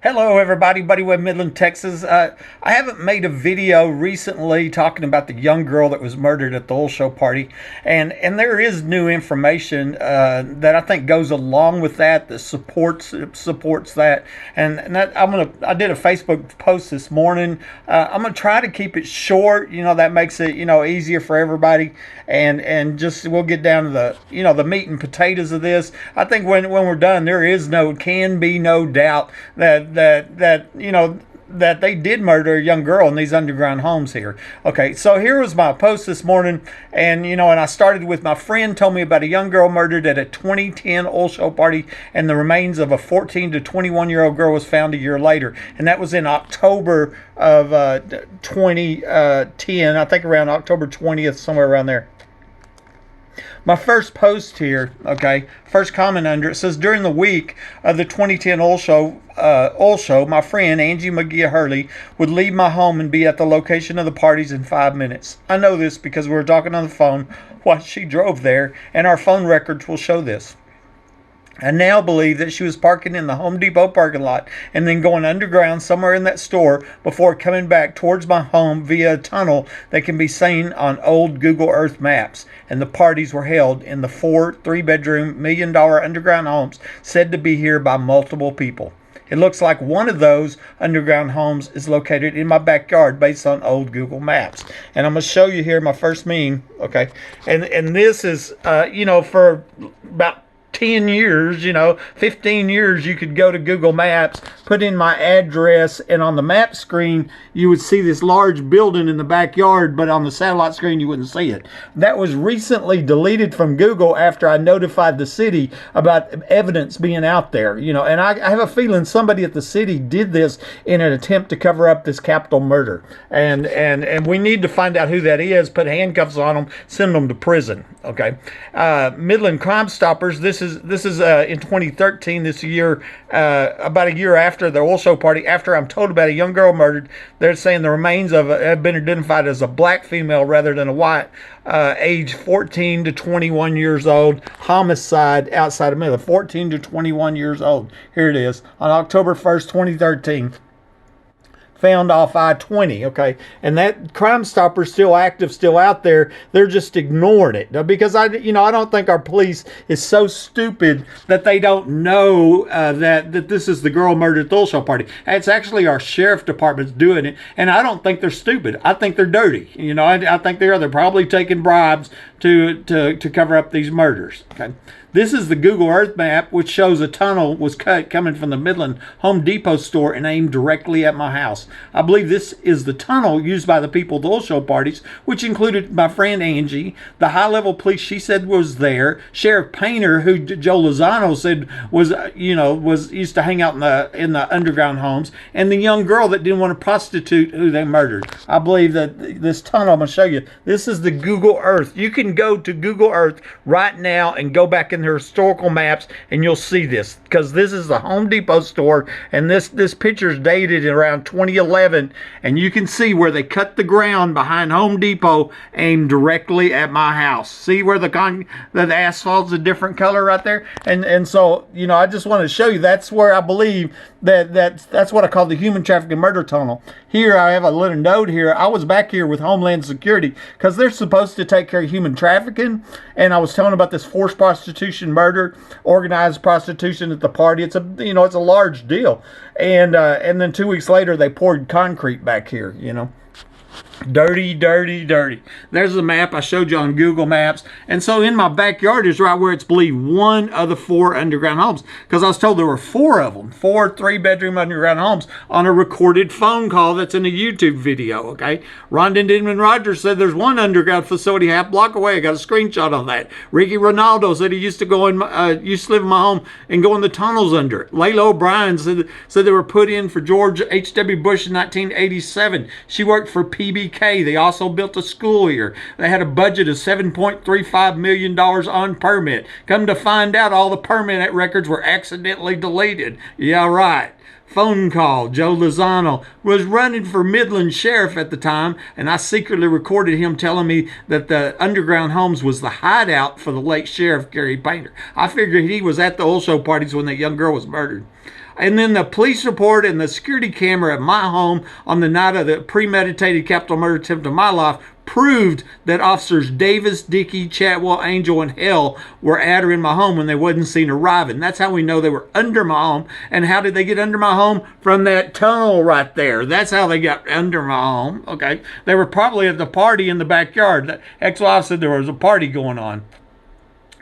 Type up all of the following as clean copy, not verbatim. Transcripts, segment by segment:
Hello, everybody. Buddy Webb, Midland, Texas. I haven't made a video recently talking about the young girl that was murdered at the oil show party, and there is new information that I think goes along with that supports that. And that I did a Facebook post this morning. I'm gonna try to keep it short. That makes it easier for everybody, and just we'll get down to the meat and potatoes of this. I think when we're done, can be no doubt that they did murder a young girl in these underground homes here. Okay, so here was my post this morning, and I started with my friend told me about a young girl murdered at a 2010 oil show party, and the remains of a 14 to 21-year-old girl was found a year later, and that was in October of 2010, I think around October 20th, somewhere around there. My first post here, okay, first comment under it says, during the week of the 2010 oil show, my friend Angie Mungia Herrley would leave my home and be at the location of the parties in 5 minutes. I know this because we were talking on the phone while she drove there, and our phone records will show this. I now believe that she was parking in the Home Depot parking lot and then going underground somewhere in that store before coming back towards my home via a tunnel that can be seen on old Google Earth maps. And the parties were held in the 4 3-bedroom, $1 million underground homes said to be here by multiple people. It looks like one of those underground homes is located in my backyard based on old Google Maps. And I'm going to show you here my first meme, okay? And this is, for about 10 years, 15 years, you could go to Google Maps, put in my address, and on the map screen, you would see this large building in the backyard, but on the satellite screen, you wouldn't see it. That was recently deleted from Google after I notified the city about evidence being out there, and I have a feeling somebody at the city did this in an attempt to cover up this capital murder. And we need to find out who that is, put handcuffs on them, send them to prison, okay? Midland Crime Stoppers, this is in 2013, this year, about a year after the oil show party, after I'm told about a young girl murdered. They're saying the remains of it have been identified as a black female rather than a white, age 14 to 21 years old, homicide outside of Midland, 14 to 21 years old. Here it is, on October 1st, 2013. Found off I-20, okay? And that Crime Stopper's still active, still out there. They're just ignoring it. Because I don't think our police is so stupid that they don't know that this is the girl murdered at the oil show party. It's actually our sheriff department's doing it, and I don't think they're stupid. I think they're dirty. I think they're probably taking bribes to cover up these murders, okay? This is the Google Earth map, which shows a tunnel was cut coming from the Midland Home Depot store and aimed directly at my house. I believe this is the tunnel used by the people at the oil show parties, which included my friend Angie, the high-level police she said was there, Sheriff Painter, who Joe Lozano said was used to hang out in the underground homes, and the young girl that didn't want to prostitute who they murdered. I believe that this tunnel, I'm going to show you, this is the Google Earth. You can go to Google Earth right now and go back in their historical maps, and you'll see this, because this is the Home Depot store, and this picture is dated around 2011, and you can see where they cut the ground behind Home Depot aimed directly at my house. See where the asphalt's a different color right there? And so, I just want to show you that's where I believe that's what I call the human trafficking murder tunnel. Here, I have a little note here. I was back here with Homeland Security because they're supposed to take care of human trafficking, and I was telling about this forced prostitution murder, organized prostitution at the party. It's a large deal. And then 2 weeks later, they poured concrete back here, Dirty, dirty, dirty. There's the map I showed you on Google Maps. And so in my backyard is right where it's believed one of the 4 underground homes. Because I was told there were 4 of them. 4 3-bedroom underground homes on a recorded phone call that's in a YouTube video, okay? Rondon Denman Rogers said there's one underground facility half block away. I got a screenshot on that. Ricky Ronaldo said he used to live in my home and go in the tunnels under it. Layla O'Brien said they were put in for George H.W. Bush in 1987. She worked for PBK. They also built a school here. They had a budget of $7.35 million on permit. Come to find out, all the permit records were accidentally deleted. Yeah, right. Phone call. Joe Lozano was running for Midland Sheriff at the time, and I secretly recorded him telling me that the underground homes was the hideout for the late Sheriff Gary Painter. I figured he was at the oil show parties when that young girl was murdered. And then the police report and the security camera at my home on the night of the premeditated capital murder attempt of my life proved that officers Davis, Dickey, Chatwell, Angel, and Hell were at or in my home when they wasn't seen arriving. That's how we know they were under my home. And how did they get under my home? From that tunnel right there. That's how they got under my home. Okay, they were probably at the party in the backyard. The ex-wife said there was a party going on.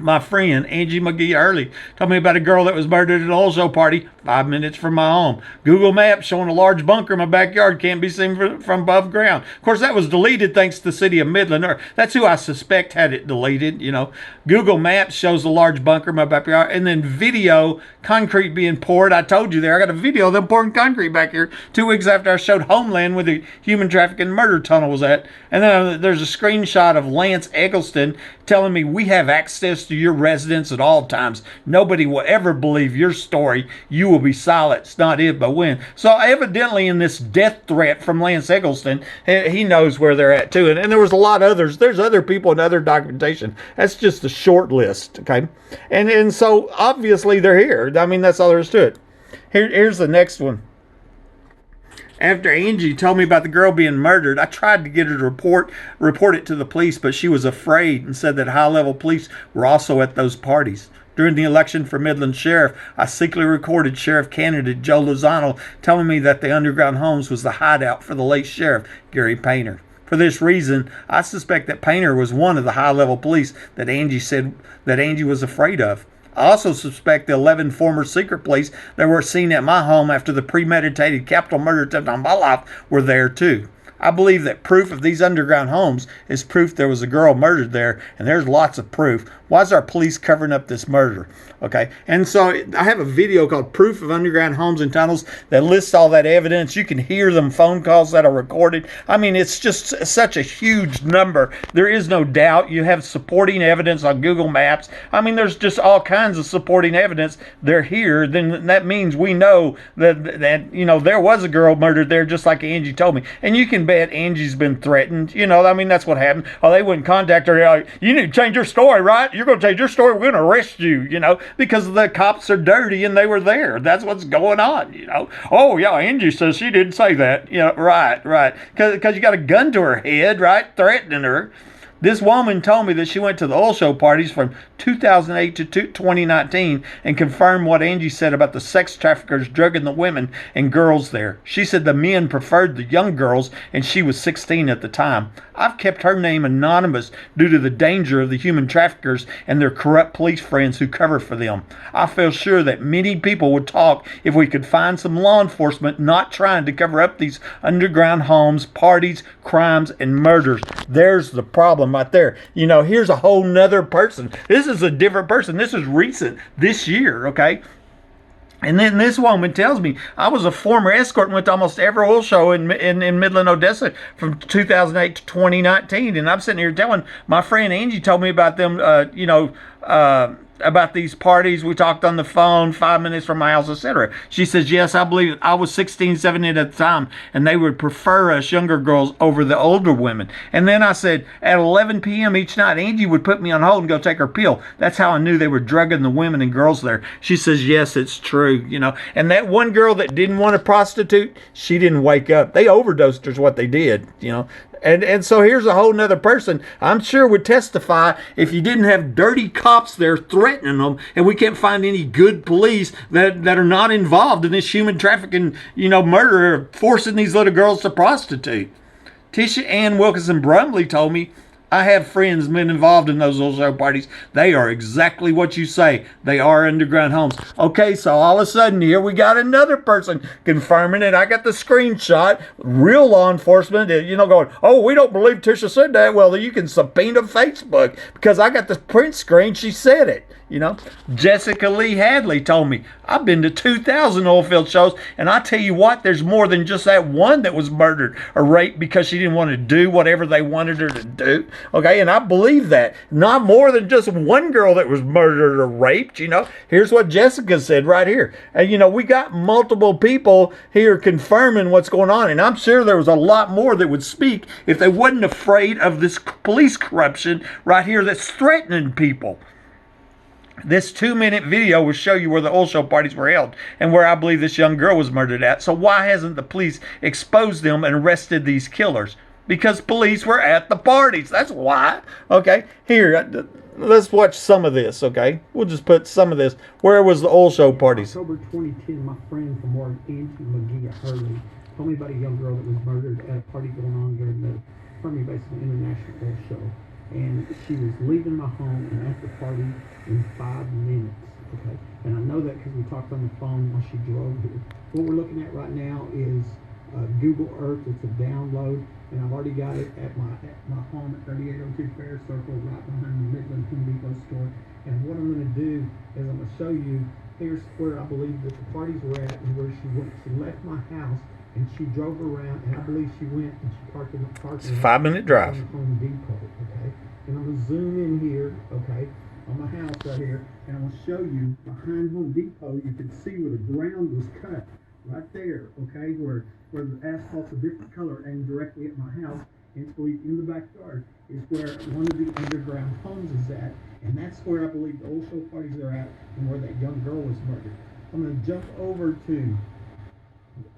My friend, Angie Mungia Herrley, told me about a girl that was murdered at an oil show party 5 minutes from my home. Google Maps showing a large bunker in my backyard can't be seen from above ground. Of course, that was deleted thanks to the city of Midland. That's who I suspect had it deleted, you know. Google Maps shows a large bunker in my backyard. And then video, concrete being poured. I told you there, I got a video of them pouring concrete back here 2 weeks after I showed Homeland where the human trafficking murder tunnel was at. And then there's a screenshot of Lance Eggleston telling me we have access to your residence at all times. Nobody will ever believe your story. You will be silenced, not if but when. So evidently in this death threat from Lance Eggleston, he knows where they're at too. And there was a lot of others. There's other people and other documentation. That's just a short list, okay? And so obviously they're here. I mean, that's all there is to it. Here's the next one. After Angie told me about the girl being murdered, I tried to get her to report it to the police, but she was afraid and said that high-level police were also at those parties. During the election for Midland Sheriff, I secretly recorded Sheriff candidate Joe Lozano telling me that the underground homes was the hideout for the late Sheriff Gary Painter. For this reason, I suspect that Painter was one of the high-level police that Angie said that Angie was afraid of. I also suspect the 11 former secret police that were seen at my home after the premeditated capital murder attempt on my life were there too. I believe that proof of these underground homes is proof there was a girl murdered there, and there's lots of proof. Why is our police covering up this murder? Okay, and so I have a video called Proof of Underground Homes and Tunnels that lists all that evidence. You can hear them phone calls that are recorded. I mean, it's just such a huge number. There is no doubt. You have supporting evidence on Google Maps. I mean, there's just all kinds of supporting evidence. They're here. Then that means we know that you know, there was a girl murdered there, just like Angie told me. And you can bet Angie's been threatened. You know, I mean, that's what happened. Oh, they wouldn't contact her. Like, you need to change your story, right? You're going to change your story. We're going to arrest you, you know, because the cops are dirty and they were there. That's what's going on, you know. Oh, yeah, Angie says she didn't say that. You know, right. Because you got a gun to her head, right? Threatening her. This woman told me that she went to the oil show parties from 2008 to 2019 and confirmed what Angie said about the sex traffickers drugging the women and girls there. She said the men preferred the young girls and she was 16 at the time. I've kept her name anonymous due to the danger of the human traffickers and their corrupt police friends who cover for them. I feel sure that many people would talk if we could find some law enforcement not trying to cover up these underground homes, parties, crimes, and murders. There's the problem right there. You know, here's a whole nother person. This is a different person. This is recent, this year, okay? And then this woman tells me, I was a former escort and went to almost every oil show in Midland, Odessa from 2008 to 2019. And I'm sitting here telling my friend Angie told me about them, about these parties. We talked on the phone 5 minutes from my house, etc. She says, yes, I believe it. I was 16, 17 at the time, and they would prefer us younger girls over the older women. And then I said, at 11 p.m. each night, Angie would put me on hold and go take her pill. That's how I knew they were drugging the women and girls there. She says, yes, it's true, you know. And that one girl that didn't want to prostitute, she didn't wake up. They overdosed her is what they did, you know. And so here's a whole nother person I'm sure would testify if you didn't have dirty cops there threatening them, and we can't find any good police that are not involved in this human trafficking, you know, murder, forcing these little girls to prostitute. Tisha Ann Wilkinson Brumley told me, I have friends been involved in those oil show parties. They are exactly what you say. They are underground homes. Okay, so all of a sudden here we got another person confirming it. I got the screenshot. Real law enforcement, you know, going, oh, we don't believe Tisha said that. Well, you can subpoena Facebook because I got the print screen. She said it. You know, Jessica Lee Hadley told me, I've been to 2,000 oil field shows, and I tell you what, there's more than just that one that was murdered or raped because she didn't want to do whatever they wanted her to do. Okay, and I believe that. Not more than just one girl that was murdered or raped, you know. Here's what Jessica said right here. And, you know, we got multiple people here confirming what's going on, and I'm sure there was a lot more that would speak if they wasn't afraid of this police corruption right here that's threatening people. This 2-minute video will show you where the oil show parties were held and where I believe this young girl was murdered at. So why hasn't the police exposed them and arrested these killers? Because police were at the parties. That's why. Okay, here, let's watch some of this, okay? We'll just put some of this. Where was the oil show parties? October 2010, my friend from work, Angie Mungia Herrley, told me about a young girl that was murdered at a party going on during the Fermi Basin International Oil Show. And she was leaving my home and at the party in 5 minutes. Okay, and I know that because we talked on the phone while she drove here. What we're looking at right now is Google Earth. It's a download, and I've already got it at my home at 3802 Fair Circle, right behind the Midland Home Depot store. And what I'm going to do is I'm going to show you. Here's where I believe that the parties were at and where she went. She left my house and she drove around, and I believe she went and she parked in the parking lot. 5-minute drive. Home Depot. Okay, and I'm gonna zoom in here. Okay, on my house right here, and I'm gonna show you behind Home Depot. You can see where the ground was cut right there. Okay, where the asphalt's a different color, and directly at my house, and in the backyard is where one of the underground homes is at, and that's where I believe the old show parties are at, and where that young girl was murdered. I'm gonna jump over to.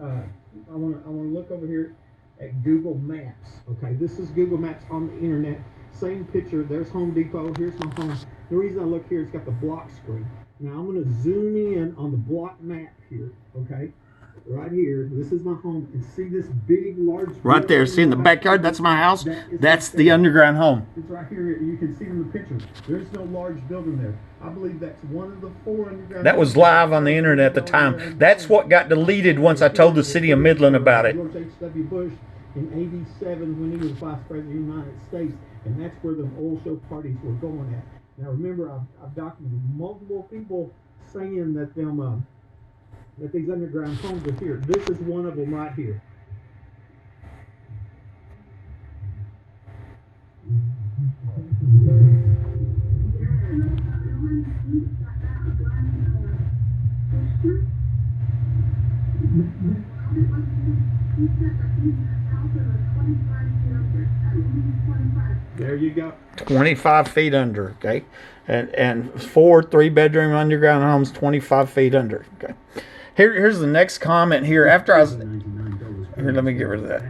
I want to look over here at Google Maps. Okay, this is Google Maps on the internet. Same picture. There's Home Depot. Here's my home. The reason I look here, it's got the block screen. Now I'm going to zoom in on the block map here. Okay, right here. This is my home, and see this big, large. Right there. See in the backyard? That's my house. That's the underground home. It's right here. You can see in the picture. There's no large building there. I believe that's one of the 4 underground. That was live on the internet at the time. That's what got deleted once I told the city of Midland about it. George H.W. Bush in '87 when he was Vice President of the United States, and that's where the oil show parties were going at. Now remember, I've documented multiple people saying that that these underground homes are here. This is one of them right here. There you go. 25 feet under, okay? And 4 3-bedroom underground homes, 25 feet under, okay? Here's the next comment here. After I was... Here, let me get rid of that.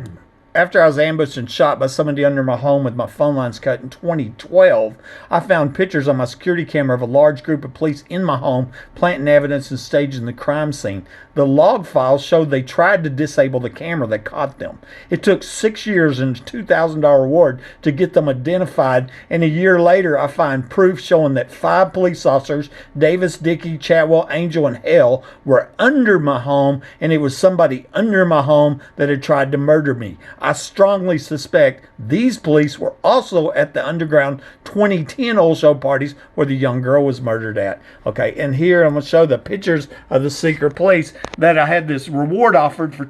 After I was ambushed and shot by somebody under my home with my phone lines cut in 2012, I found pictures on my security camera of a large group of police in my home planting evidence and staging the crime scene. The log files showed they tried to disable the camera that caught them. It took 6 years and a $2,000 reward to get them identified, and a year later I find proof showing that 5 police officers, Davis, Dickey, Chatwell, Angel, and Hale, were under my home, and it was somebody under my home that had tried to murder me. I strongly suspect these police were also at the underground 2010 oil show parties where the young girl was murdered at. Okay, and here I'm going to show the pictures of the secret police that I had this reward offered for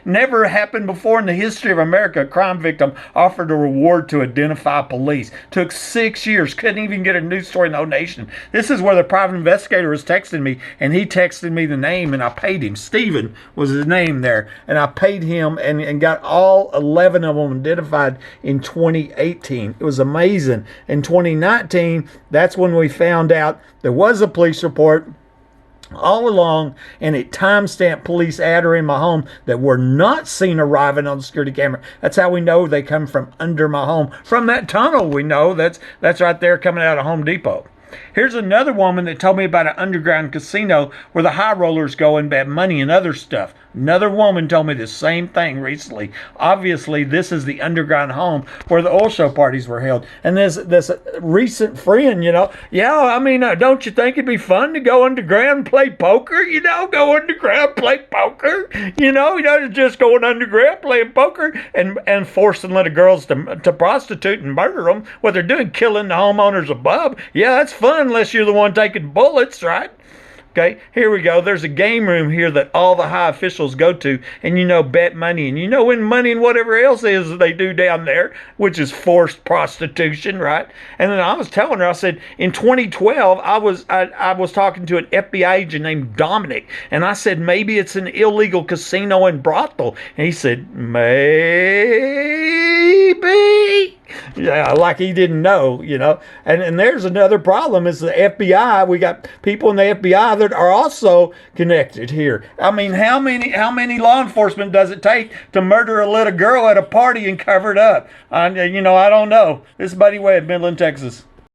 never happened before in the history of America. A crime victim offered a reward to identify police. Took 6 years, couldn't even get a news story in the whole nation. This is where the private investigator was texting me, and he texted me the name, and I paid him. Stephen was his name there, and I paid him and got all 11 of them identified in 2018. It was amazing. In 2019, that's when we found out there was a police report all along, and it timestamped police at or in my home that were not seen arriving on the security camera. That's how we know they come from under my home. From that tunnel, we know that's right there coming out of Home Depot. Here's another woman that told me about an underground casino where the high rollers go and bet money and other stuff. Another woman told me the same thing recently. Obviously, this is the underground home where the oil show parties were held. And this recent friend, don't you think it'd be fun to go underground and play poker? Go underground, play poker. Just going underground, playing poker and forcing little girls to prostitute and murder them. What they're doing, killing the homeowners above. Yeah, that's fun unless you're the one taking bullets, right? Okay, here we go. There's a game room here that all the high officials go to, and bet money, and win money and whatever else is that they do down there, which is forced prostitution, right? And then I was telling her, I said, in 2012, I was talking to an FBI agent named Dominic, and I said, maybe it's an illegal casino and brothel. And he said, maybe. Yeah, like he didn't know, you know. And there's another problem is the FBI. We got people in the FBI that are also connected here. I mean, how many law enforcement does it take to murder a little girl at a party and cover it up? I don't know. This is Buddy Webb, Midland, Texas.